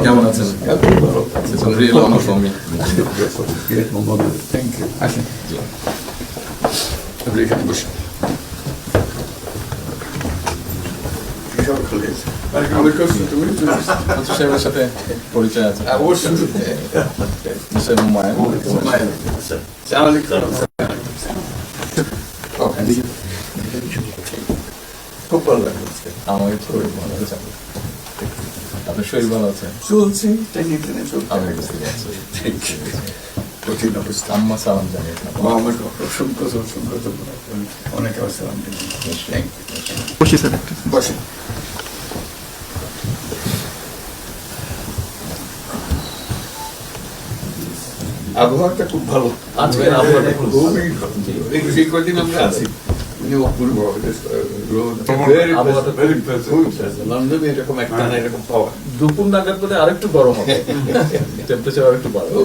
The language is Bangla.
কেমন আছেন? It's a real honor for me. Thank you. আসেন। আপনি এখানে বসুন। সাহেবের সাথে পরিচয় আছে অবশ্যই। মিস্টার হুমায়ুন। খুব ভালো লাগলো। আমাকে শরীর ভালো আছে। আপনার শরীর ভালো আছে? চলছে, টেনে টেনে চলছে। আমি বুঝতে পারছি। কঠিন অবস্থা। আম্মা সালাম জানিয়ে আমার অসংখ্য অনেক সালাম দিন। বসি স্যার একটু। বসে। আবহাওয়াটা খুব ভালো। আজকে আবহাওয়াটা খুব ভালো। খুবই ভালো। এই কদিন আমরা আছি। অপূর্ব রোদ। আবহাওয়াটা লন্ডনে এরকম একটা না এরকম পাওয়া। দুপুর নাগাদ বোধহয় আরেকটু গরম হবে, টেম্পারেচার আরেকটু বাড়বে।